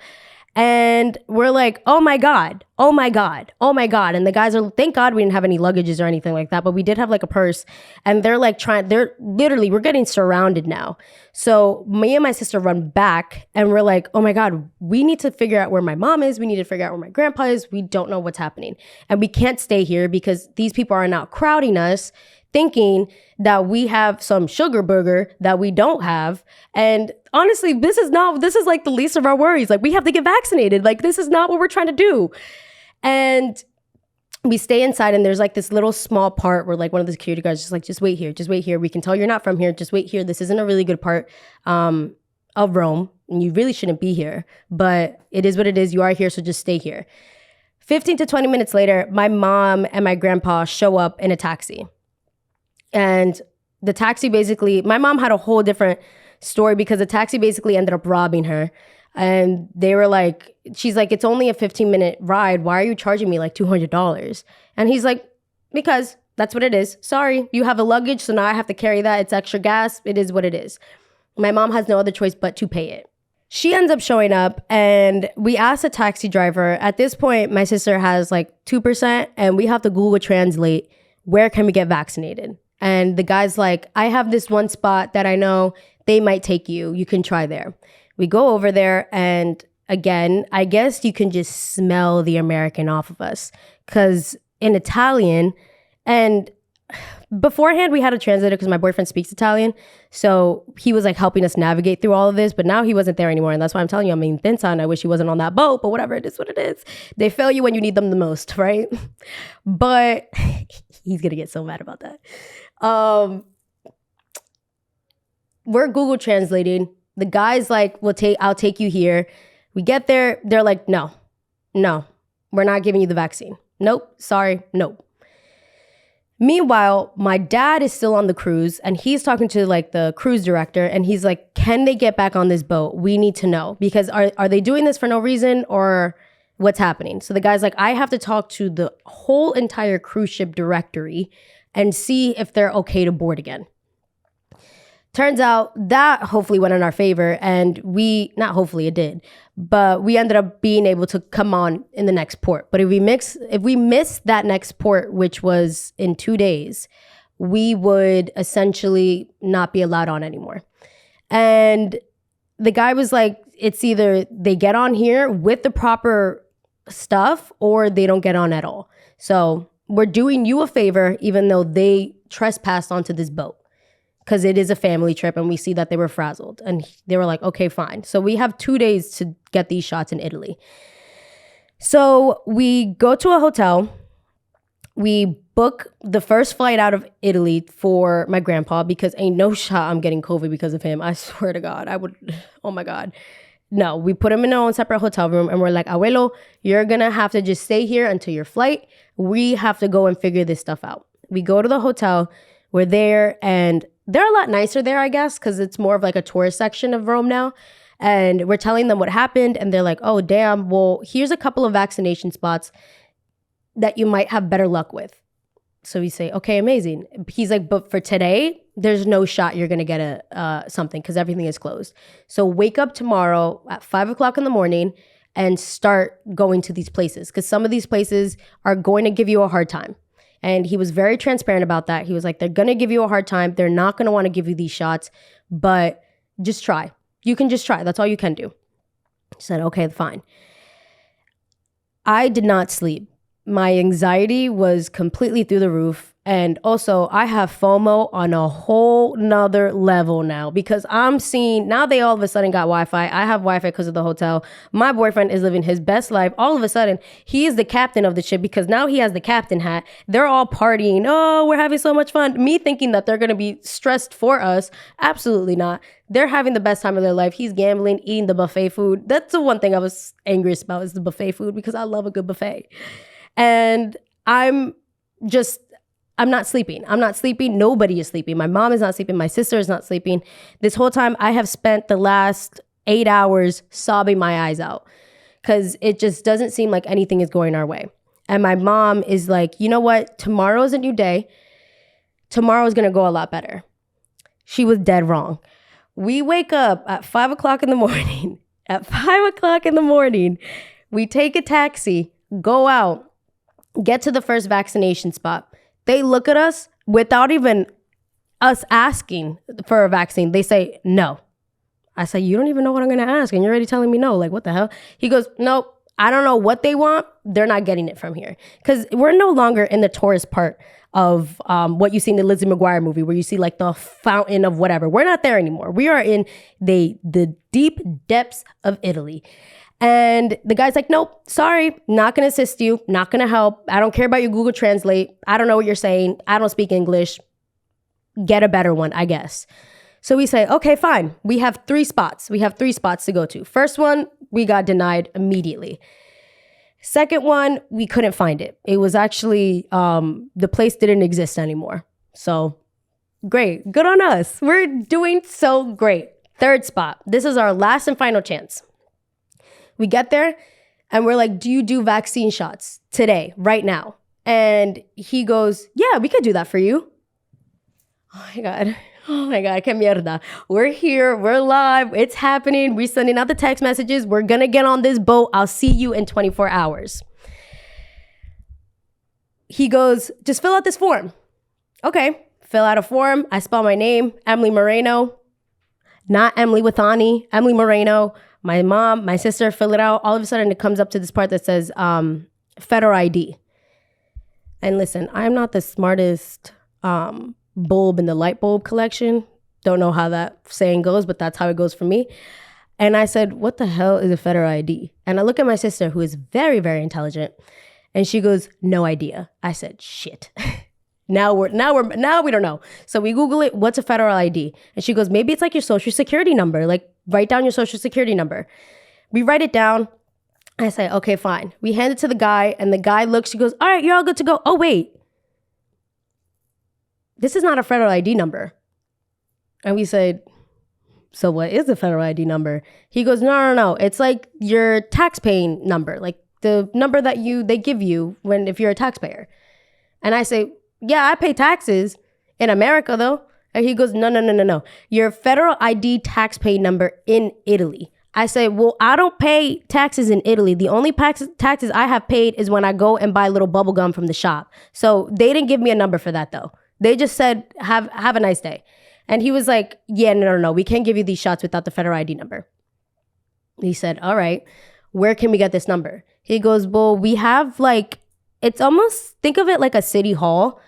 And we're like, oh my God. And the guys are, thank God we didn't have any luggages or anything like that, but we did have like a purse. And they're like they're literally, we're getting surrounded now. So me and my sister run back and we're like, oh my God, we need to figure out where my mom is. We need to figure out where my grandpa is. We don't know what's happening. And we can't stay here because these people are now crowding us, thinking that we have some sugar burger that we don't have. And honestly, this is like the least of our worries. Like, we have to get vaccinated. Like, this is not what we're trying to do. And we stay inside and there's like this little small part where like one of the security guards is like, just wait here. We can tell you're not from here. Just wait here. This isn't a really good part of Rome. And you really shouldn't be here, but it is what it is. You are here, so just stay here. 15 to 20 minutes later, my mom and my grandpa show up in a taxi. And the taxi basically, my mom had a whole different story because the taxi basically ended up robbing her. And they were like, she's like, it's only a 15-minute ride. Why are you charging me like $200? And he's like, because that's what it is. Sorry, you have a luggage, so now I have to carry that. It's extra gas. It is what it is. My mom has no other choice but to pay it. She ends up showing up and we asked a taxi driver. At this point, my sister has like 2% and we have to Google Translate, where can we get vaccinated? And the guy's like, I have this one spot that I know they might take you. You can try there. We go over there and again, I guess you can just smell the American off of us because in Italian, and beforehand we had a translator because my boyfriend speaks Italian. So he was like helping us navigate through all of this, but now he wasn't there anymore. And that's why I'm telling you, I mean, Thinsa, and I wish he wasn't on that boat, but whatever, it is what it is. They fail you when you need them the most, right? But he's going to get so mad about that. We're Google translating. The guy's like, I'll take you here. We get there. They're like, no, we're not giving you the vaccine. Nope. Sorry. Nope. Meanwhile, my dad is still on the cruise and he's talking to like the cruise director and he's like, can they get back on this boat? We need to know because are they doing this for no reason or what's happening? So the guy's like, I have to talk to the whole entire cruise ship directory and see if they're okay to board again. Turns out that hopefully went in our favor and not hopefully it did, but we ended up being able to come on in the next port. But if we missed that next port, which was in 2 days, we would essentially not be allowed on anymore. And the guy was like, it's either they get on here with the proper stuff or they don't get on at all. So we're doing you a favor, even though they trespassed onto this boat. Because it is a family trip and we see that they were frazzled. And they were like, okay, fine. So we have 2 days to get these shots in Italy. So we go to a hotel. We book the first flight out of Italy for my grandpa because ain't no shot I'm getting COVID because of him. I swear to God, oh my God. No, we put him in our own separate hotel room and we're like, Abuelo, you're going to have to just stay here until your flight. We have to go and figure this stuff out. We go to the hotel. We're there and they're a lot nicer there, I guess, because it's more of like a tourist section of Rome now. And we're telling them what happened. And they're like, oh, damn, well, here's a couple of vaccination spots that you might have better luck with. So we say, okay, amazing. He's like, but for today, there's no shot you're going to get something because everything is closed. So wake up tomorrow at 5 o'clock in the morning and start going to these places because some of these places are going to give you a hard time. And he was very transparent about that. He was like, they're going to give you a hard time. They're not going to want to give you these shots, but just try. You can just try. That's all you can do. I said, okay, fine. I did not sleep. My anxiety was completely through the roof. And also, I have FOMO on a whole nother level now because I'm seeing, now they all of a sudden got Wi-Fi. I have Wi-Fi because of the hotel. My boyfriend is living his best life. All of a sudden, he is the captain of the ship because now he has the captain hat. They're all partying. Oh, we're having so much fun. Me thinking that they're going to be stressed for us. Absolutely not. They're having the best time of their life. He's gambling, eating the buffet food. That's the one thing I was angriest about is the buffet food because I love a good buffet. And I'm not sleeping. Nobody is sleeping. My mom is not sleeping. My sister is not sleeping. This whole time I have spent the last 8 hours sobbing my eyes out because it just doesn't seem like anything is going our way. And my mom is like, you know what? Tomorrow is a new day. Tomorrow is going to go a lot better. She was dead wrong. We wake up at 5 o'clock in the morning. At 5 o'clock in the morning, we take a taxi, go out, get to the first vaccination spot. They look at us without even us asking for a vaccine. They say, no. I say, you don't even know what I'm going to ask. And you're already telling me no. Like, what the hell? He goes, nope. I don't know what they want. They're not getting it from here. Because we're no longer in the tourist part of what you see in the Lizzie McGuire movie where you see like the fountain of whatever. We're not there anymore. We are in the deep depths of Italy. And the guy's like, nope, sorry, not going to assist you, not going to help. I don't care about your Google Translate. I don't know what you're saying. I don't speak English. Get a better one, I guess. So we say, okay, fine. We have 3 spots. We have 3 spots to go to. First one, we got denied immediately. Second one, we couldn't find it. It was actually, the place didn't exist anymore. So great. Good on us. We're doing so great. Third spot. This is our last and final chance. We get there and we're like, do you do vaccine shots today, right now? And he goes, yeah, we could do that for you. Oh my God, que mierda. We're here, we're live, it's happening. We're sending out the text messages. We're gonna get on this boat. I'll see you in 24 hours. He goes, just fill out this form. Okay, fill out a form. I spell my name, Emely Moreno, not Emily with Ani, Emely Moreno. My mom, my sister fill it out. All of a sudden, it comes up to this part that says federal ID. And listen, I'm not the smartest bulb in the light bulb collection. Don't know how that saying goes, but that's how it goes for me. And I said, what the hell is a federal ID? And I look at my sister, who is very, very intelligent, and she goes, no idea. I said, shit. Now we don't know. So we Google it. What's a federal ID? And she goes, maybe it's like your social security number. Like write down your social security number. We write it down. I say, okay, fine. We hand it to the guy and the guy looks, she goes, all right, you're all good to go. Oh, wait. This is not a federal ID number. And we said, so what is a federal ID number? He goes, no. It's like your tax paying number, like the number that they give you if you're a taxpayer. And I say, yeah, I pay taxes in America though. And he goes, no. Your federal ID tax pay number in Italy. I say, well, I don't pay taxes in Italy. The only taxes I have paid is when I go and buy a little bubble gum from the shop. So they didn't give me a number for that though. They just said, have a nice day. And he was like, yeah, no. We can't give you these shots without the federal ID number. He said, all right, where can we get this number? He goes, well, we have it's almost, think of it like a city hall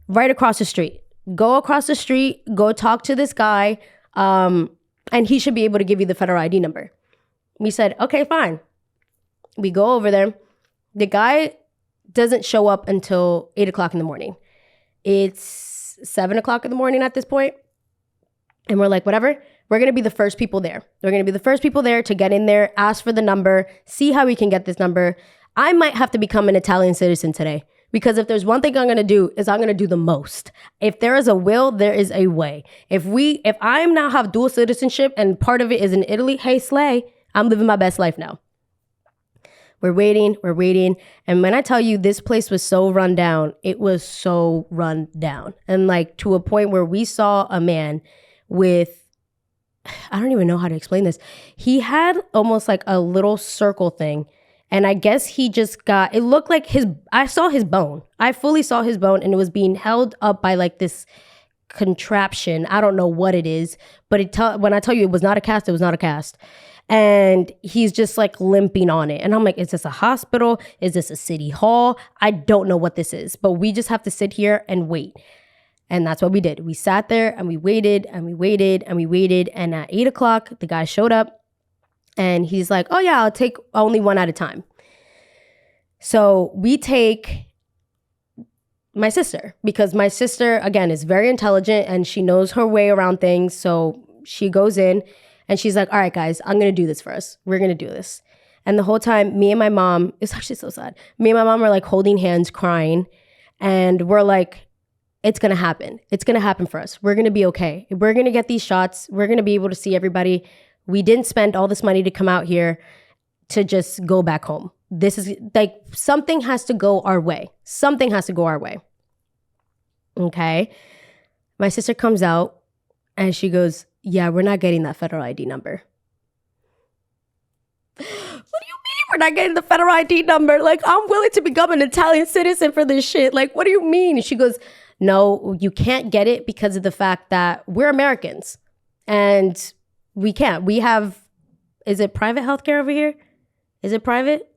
right across the street. Go across the street, go talk to this guy, and he should be able to give you the federal ID number. We said, okay, fine. We go over there. The guy doesn't show up until 8 o'clock in the morning. It's 7 o'clock in the morning at this point. And we're like, whatever, we're going to be the first people there. We're going to be the first people there to get in there, ask for the number, see how we can get this number. I might have to become an Italian citizen today. Because if there's one thing I'm going to do is I'm going to do the most. If there is a will, there is a way. If I now have dual citizenship and part of it is in Italy, hey, slay, I'm living my best life now. We're waiting. And when I tell you this place was so run down, it was so run down. And like to a point where we saw a man with, I don't even know how to explain this. He had almost like a little circle thing. And I guess he just got, it looked like I saw his bone. I fully saw his bone, and it was being held up by like this contraption. I don't know what it is, but when I tell you it was not a cast, it was not a cast. And he's just like limping on it. And I'm like, is this a hospital? Is this a city hall? I don't know what this is, but we just have to sit here and wait. And that's what we did. We sat there and we waited and we waited and we waited. And at 8 o'clock, the guy showed up and he's like, oh yeah, I'll take only one at a time. So we take my sister, because my sister, again, is very intelligent and she knows her way around things. So she goes in and she's like, all right, guys, I'm going to do this for us. We're going to do this. And the whole time, me and my mom, it's actually so sad. Me and my mom are like holding hands, crying. And we're like, it's going to happen. It's going to happen for us. We're going to be okay. We're going to get these shots. We're going to be able to see everybody. We didn't spend all this money to come out here to just go back home. This is like, something has to go our way. Something has to go our way. Okay. My sister comes out and she goes, yeah, we're not getting that federal ID number. What do you mean we're not getting the federal ID number? Like, I'm willing to become an Italian citizen for this shit. Like, what do you mean? She goes, no, you can't get it because of the fact that we're Americans and we can't. We have, is it private healthcare over here? Is it private?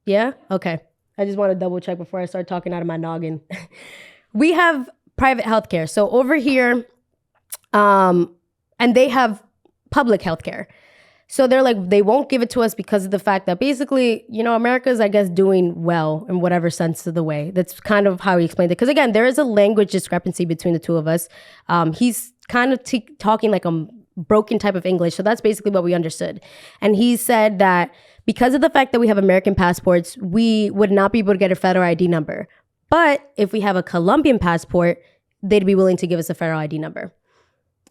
Yeah? Okay. I just want to double check before I start talking out of my noggin. We have private healthcare. So over here, and they have public healthcare. So they're like, they won't give it to us because of the fact that basically, you know, America's, I guess, doing well in whatever sense of the way. That's kind of how he explained it. Because again, there is a language discrepancy between the two of us. He's kind of talking like a broken type of English. So that's basically what we understood. And he said that because of the fact that we have American passports, we would not be able to get a federal ID number. But if we have a Colombian passport, they'd be willing to give us a federal ID number.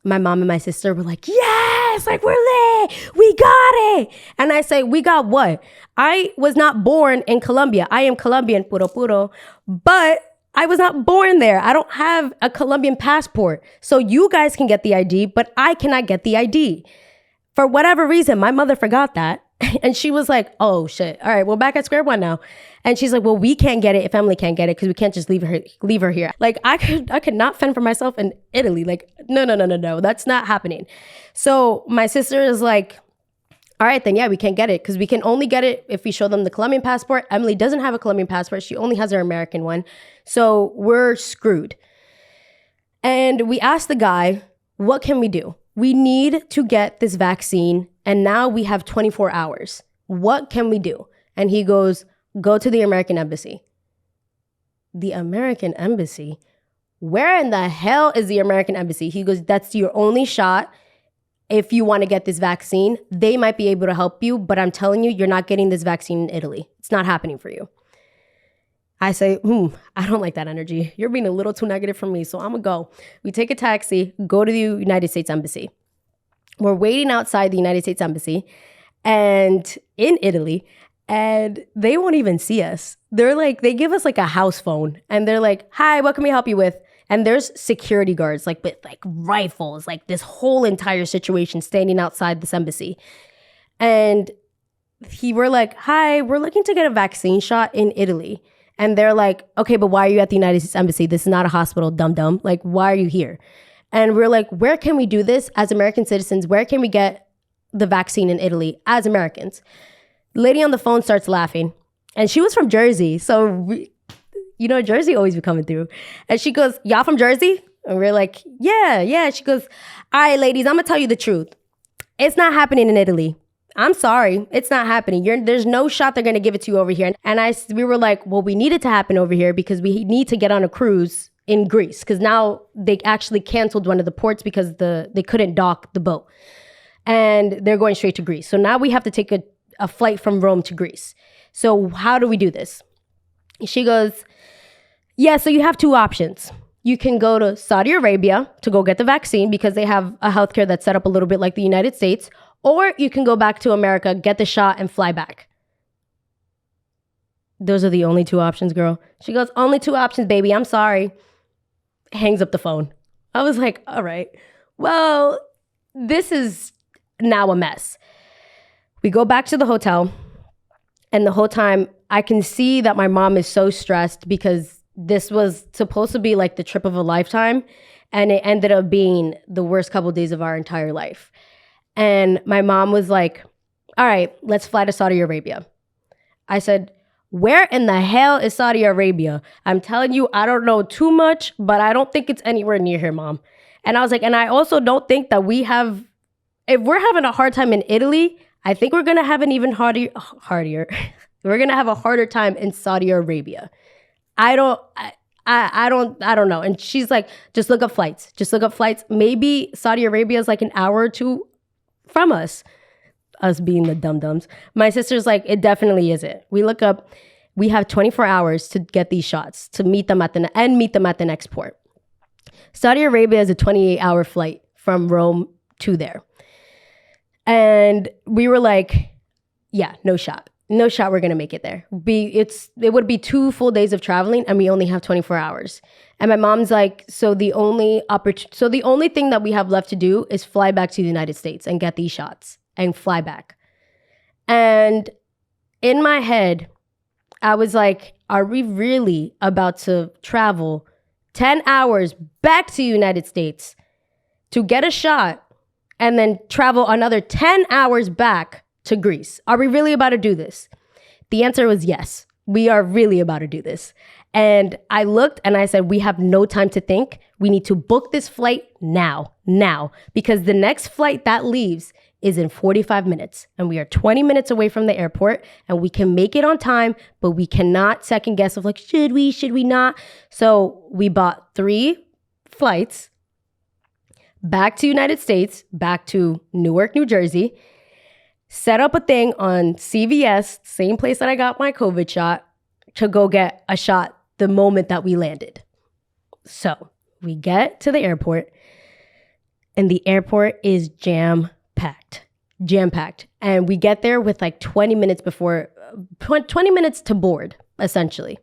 My mom and my sister were like, yes, like we're lit. We got it. And I say, we got what? I was not born in Colombia. I am Colombian, puro, but I was not born there. I don't have a Colombian passport. So you guys can get the ID, but I cannot get the ID. For whatever reason, my mother forgot that. And she was like, oh shit. All right, we're back at square one now. And she's like, well, we can't get it if Emily can't get it because we can't just leave her here. Like I could not fend for myself in Italy. Like, no. That's not happening. So my sister is like, all right, then yeah, we can't get it because we can only get it if we show them the Colombian passport. Emily doesn't have a Colombian passport. She only has her American one. So we're screwed. And we asked the guy, what can we do? We need to get this vaccine, and now we have 24 hours. What can we do? And he goes, go to the American embassy. The American embassy? Where in the hell is the American embassy? He goes, that's your only shot. If you want to get this vaccine, they might be able to help you, but I'm telling you, you're not getting this vaccine in Italy. It's not happening for you. I say, I don't like that energy. You're being a little too negative for me, so I'm gonna go. We take a taxi, go to the United States Embassy. We're waiting outside the United States Embassy and in Italy, and they won't even see us. They're like, they give us like a house phone, and they're like, hi, what can we help you with? And there's security guards like with like rifles, like this whole entire situation standing outside this embassy. And we're like, hi, we're looking to get a vaccine shot in Italy. And they're like, okay, but why are you at the United States Embassy? This is not a hospital, dum-dum. Like, why are you here? And we're like, where can we do this as American citizens? Where can we get the vaccine in Italy as Americans? Lady on the phone starts laughing. And she was from Jersey. So, Jersey always be coming through. And she goes, y'all from Jersey? And we're like, yeah. She goes, all right, ladies, I'm going to tell you the truth. It's not happening in Italy. I'm sorry, it's not happening. There's no shot they're going to give it to you over here. And we were like, well, we need it to happen over here because we need to get on a cruise in Greece because now they actually canceled one of the ports because they couldn't dock the boat. And they're going straight to Greece. So now we have to take a flight from Rome to Greece. So how do we do this? She goes, yeah, so you have two options. You can go to Saudi Arabia to go get the vaccine because they have a healthcare that's set up a little bit like the United States. Or you can go back to America, get the shot, and fly back. those are the only two options, girl. She goes, only two options, baby. I'm sorry. Hangs up the phone. I was like, all right, well, this is now a mess. We go back to the hotel, and the whole time I can see that my mom is so stressed because this was supposed to be like the trip of a lifetime, and it ended up being the worst couple of days of our entire life. And my mom was like, all right, let's fly to Saudi Arabia. I said, where in the hell is Saudi Arabia? I'm telling you, I don't know too much, but I don't think it's anywhere near here, Mom. And I was like, and I also don't think that if we're having a hard time in Italy, I think we're going to have an even harder. We're going to have a harder time in Saudi Arabia. I don't know. And she's like, just look up flights. Maybe Saudi Arabia is like an hour or two from us being the dum-dums. My sister's like, it definitely isn't. We look up, we have 24 hours to get these shots, to meet them at the next port. Saudi Arabia is a 28-hour flight from Rome to there. And we were like, yeah, no shot we're gonna make it there. It would be 2 full days of traveling, and we only have 24 hours. And my mom's like, so the only thing that we have left to do is fly back to the United States and get these shots and fly back. And in my head, I was like, are we really about to travel 10 hours back to the United States to get a shot and then travel another 10 hours back to Greece? Are we really about to do this? The answer was yes. We are really about to do this. And I looked and I said, we have no time to think. We need to book this flight now, because the next flight that leaves is in 45 minutes, and we are 20 minutes away from the airport, and we can make it on time, but we cannot second guess of like, should we not? So we bought 3 flights back to United States, back to Newark, New Jersey, set up a thing on CVS, same place that I got my COVID shot, to go get a shot the moment that we landed. So we get to the airport, and the airport is jam-packed. And we get there with like 20 minutes to board, essentially.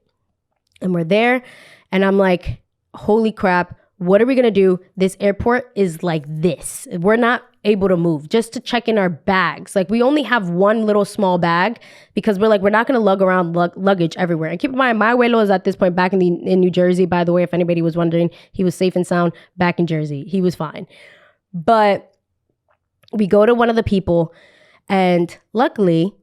And we're there, and I'm like, holy crap, what are we gonna do? This airport is like this. We're not able to move just to check in our bags. Like, we only have one little small bag because we're not gonna lug around luggage everywhere. And keep in mind, my abuelo is at this point back in New Jersey, by the way, if anybody was wondering. He was safe and sound back in Jersey. He was fine. But we go to one of the people, and luckily,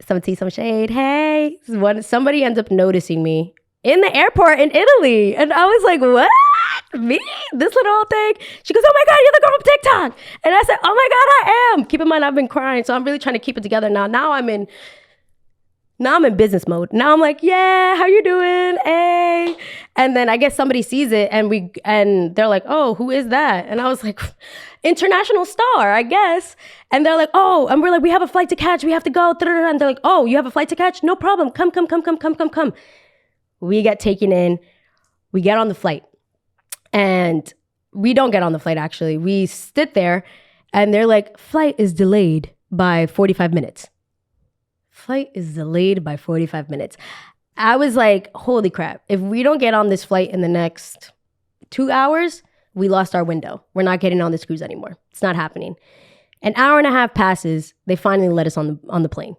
some tea, some shade. Hey, somebody ends up noticing me in the airport in Italy. And I was like, what? Me? This little old thing? She goes, oh my God, you're the girl from TikTok. And I said, oh my God, I am. Keep in mind, I've been crying, so I'm really trying to keep it together now. Now I'm in business mode. Now I'm like, yeah, how you doing? Hey. And then I guess somebody sees it, and they're like, oh, who is that? And I was like, international star, I guess. And they're like, oh, and we're like, we have a flight to catch. We have to go. And they're like, oh, you have a flight to catch? No problem. Come. We get taken in. We get on the flight. And we don't get on the flight, actually. We sit there, and they're like, flight is delayed by 45 minutes. Flight is delayed by 45 minutes. I was like, holy crap. If we don't get on this flight in the next 2 hours, we lost our window. We're not getting on this cruise anymore. It's not happening. An hour and a half passes. They finally let us on the plane.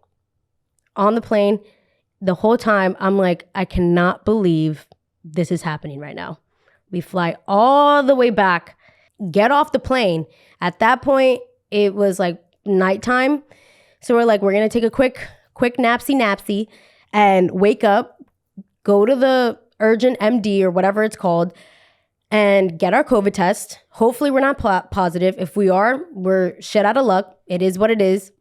On the plane, the whole time, I'm like, I cannot believe this is happening right now. We fly all the way back, get off the plane. At that point, it was like nighttime. So we're like, we're going to take a quick napsy and wake up, go to the urgent MD or whatever it's called, and get our COVID test. Hopefully we're not positive. If we are, we're shit out of luck. It is what it is.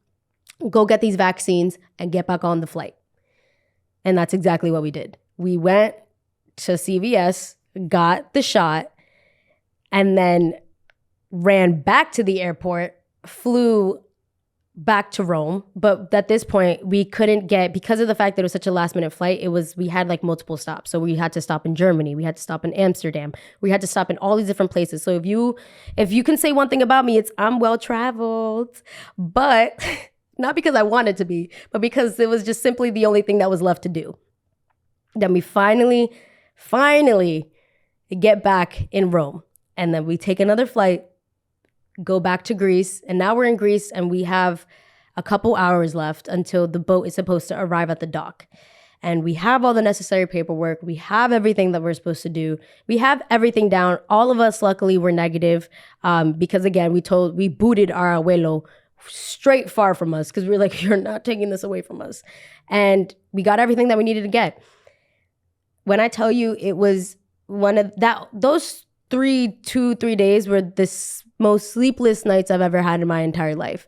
Go get these vaccines and get back on the flight. And that's exactly what we did. We went to CVS, got the shot, and then ran back to the airport, flew back to Rome. But at this point, we couldn't get, because of the fact that it was such a last minute flight, we had like multiple stops. So we had to stop in Germany. We had to stop in Amsterdam. We had to stop in all these different places. So if you can say one thing about me, it's I'm well traveled. But not because I wanted to be, but because it was just simply the only thing that was left to do. Then we finally get back in Rome. And then we take another flight, go back to Greece. And now we're in Greece and we have a couple hours left until the boat is supposed to arrive at the dock. And we have all the necessary paperwork. We have everything that we're supposed to do. We have everything down. All of us, luckily, were negative because, again, we booted our abuelo straight far from us because we were like, you're not taking this away from us. And we got everything that we needed to get. When I tell you, it was those 3 days were the most sleepless nights I've ever had in my entire life.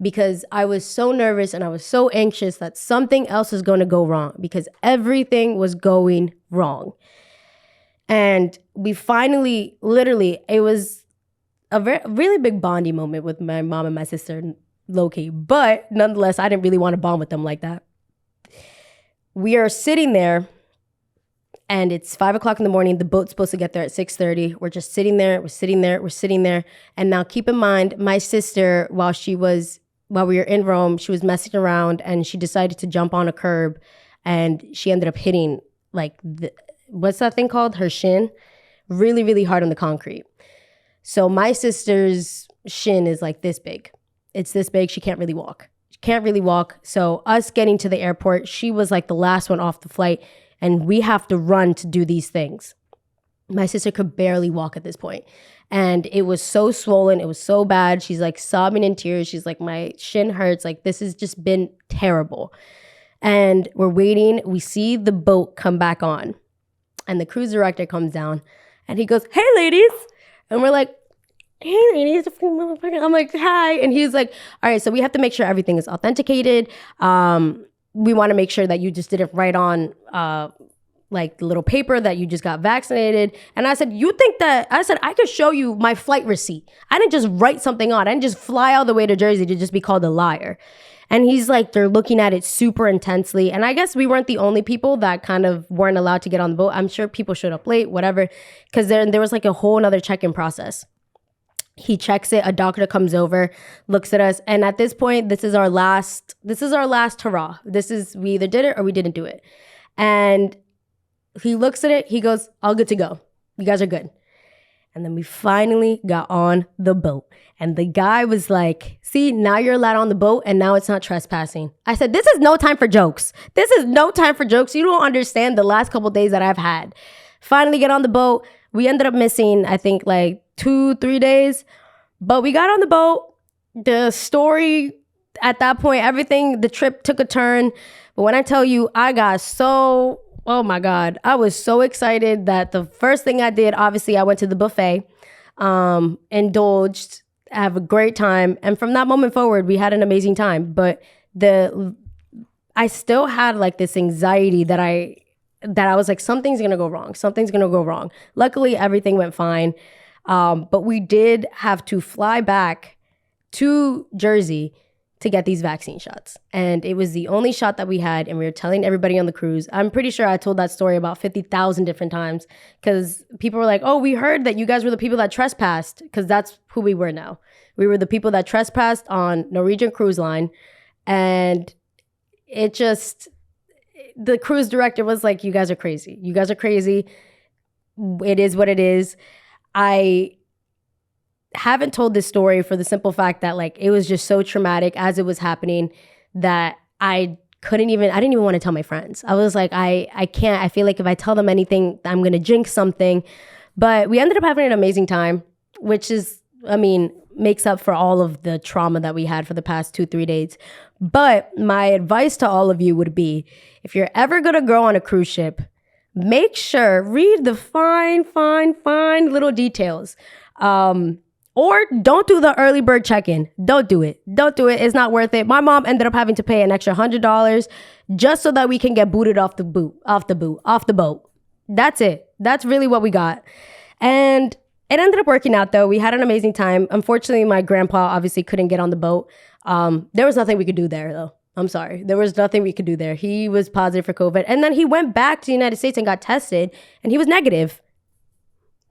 Because I was so nervous and I was so anxious that something else was going to go wrong because everything was going wrong. And we finally, literally, it was a really big bonding moment with my mom and my sister, low-key. But nonetheless, I didn't really want to bond with them like that. We are sitting there and it's 5 o'clock in the morning. The boat's supposed to get there at 6:30. We're just sitting there. We're sitting there. And now keep in mind, my sister, while we were in Rome, she was messing around and she decided to jump on a curb and she ended up hitting what's that thing called? Her shin, really, really hard on the concrete. So my sister's shin is like this big. It's this big. She can't really walk. So us getting to the airport, she was like the last one off the flight and we have to run to do these things. My sister could barely walk at this point. And it was so swollen. It was so bad. She's like sobbing in tears. She's like, my shin hurts. Like, this has just been terrible. And we're waiting. We see the boat come back on. And the cruise director comes down. And he goes, hey, ladies. And we're like, hey, ladies. I'm like, hi. And he's like, all right, so we have to make sure everything is authenticated. We want to make sure that you just didn't write on like the little paper that you just got vaccinated. And I said, I could show you my flight receipt. I didn't just write something on. I didn't just fly all the way to Jersey to just be called a liar. And he's like, they're looking at it super intensely. And I guess we weren't the only people that kind of weren't allowed to get on the boat. I'm sure people showed up late, whatever, because there was like a whole nother check-in process. He checks it. A doctor comes over, looks at us. And at this point, this is our last hurrah. We either did it or we didn't do it. And he looks at it. He goes, all good to go. You guys are good. And then we finally got on the boat. And the guy was like, see, now you're allowed on the boat and now it's not trespassing. I said, this is no time for jokes. You don't understand the last couple of days that I've had. Finally get on the boat. We ended up missing, I think, like 2-3 days. But we got on the boat. The story at that point, the trip took a turn. But when I tell you, oh my God, I was so excited that the first thing I did, obviously I went to the buffet, indulged, have a great time. And from that moment forward, we had an amazing time. But I still had like this anxiety that I was like, something's going to go wrong. Luckily, everything went fine. But we did have to fly back to Jersey to get these vaccine shots. And it was the only shot that we had. And we were telling everybody on the cruise. I'm pretty sure I told that story about 50,000 different times because people were like, oh, we heard that you guys were the people that trespassed, because that's who we were now. We were the people that trespassed on Norwegian Cruise Line. And the cruise director was like, you guys are crazy. It is what it is. I haven't told this story for the simple fact that like it was just so traumatic as it was happening that I didn't even want to tell my friends. I was like, I can't. I feel like if I tell them anything, I'm going to jinx something. But we ended up having an amazing time, which makes up for all of the trauma that we had for the past 2-3 days. But my advice to all of you would be, if you're ever going to go on a cruise ship, make sure, read the fine little details. Or don't do the early bird check-in. Don't do it. It's not worth it. My mom ended up having to pay an extra $100 just so that we can get booted off the boat. That's it. That's really what we got. And it ended up working out though. We had an amazing time. Unfortunately, my grandpa obviously couldn't get on the boat. There was nothing we could do there though. I'm sorry. There was nothing we could do there. He was positive for COVID. And then he went back to the United States and got tested and he was negative.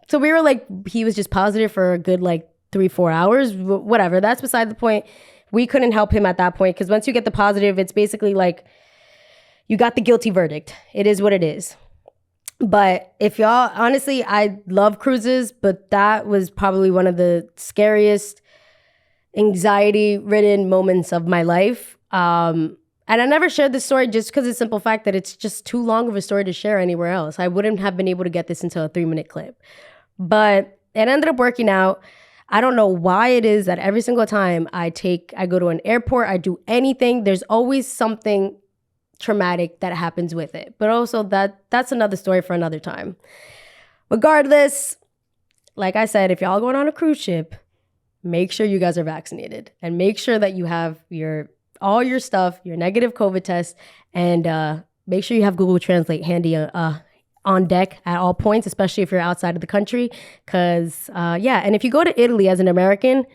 So we were like, he was just positive for a good 3-4 hours, whatever. That's beside the point. We couldn't help him at that point because once you get the positive, it's basically like you got the guilty verdict. It is what it is. But if y'all, honestly, I love cruises, but that was probably one of the scariest anxiety-ridden moments of my life. And I never shared this story just because of the simple fact that it's just too long of a story to share anywhere else. I wouldn't have been able to get this into a 3-minute clip. But it ended up working out. I don't know why it is that every single time I go to an airport, I do anything, there's always something traumatic that happens with it. But also that's another story for another time. Regardless, like I said, if y'all going on a cruise ship, make sure you guys are vaccinated and make sure that you have all your stuff, your negative COVID test, and make sure you have Google Translate handy on deck at all points, especially if you're outside of the country. Because, and if you go to Italy as an American,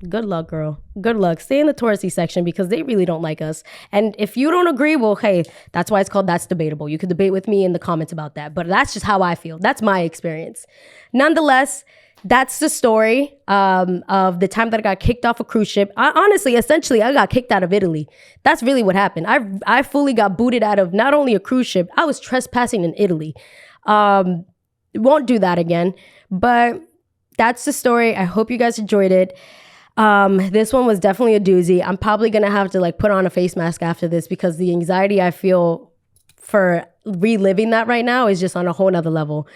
good luck, girl. Good luck. Stay in the touristy section because they really don't like us. And if you don't agree, well, hey, that's why it's called That's Debatable. You could debate with me in the comments about that. But that's just how I feel. That's my experience. Nonetheless, that's the story of the time that I got kicked off a cruise ship. Essentially, I got kicked out of Italy. That's really what happened. I fully got booted out of not only a cruise ship, I was trespassing in Italy. Won't do that again. But that's the story. I hope you guys enjoyed it. This one was definitely a doozy. I'm probably going to have to put on a face mask after this because the anxiety I feel for reliving that right now is just on a whole nother level.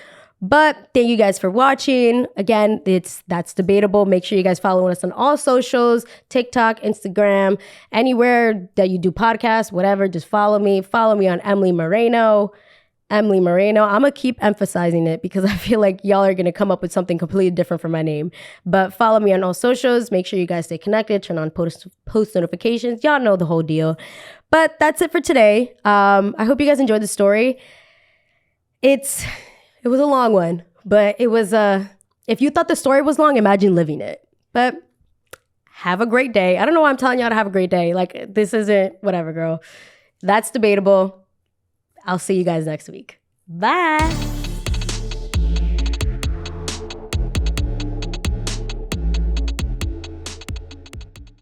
But thank you guys for watching. Again, That's Debatable. Make sure you guys follow us on all socials, TikTok, Instagram, anywhere that you do podcasts, whatever, just follow me. Follow me on Emely Moreno. I'm going to keep emphasizing it because I feel like y'all are going to come up with something completely different for my name. But follow me on all socials. Make sure you guys stay connected. Turn on post notifications. Y'all know the whole deal. But that's it for today. I hope you guys enjoyed the story. It was a long one, but it was, if you thought the story was long, imagine living it. But have a great day. I don't know why I'm telling y'all to have a great day. This isn't whatever, girl. That's Debatable. I'll see you guys next week. Bye.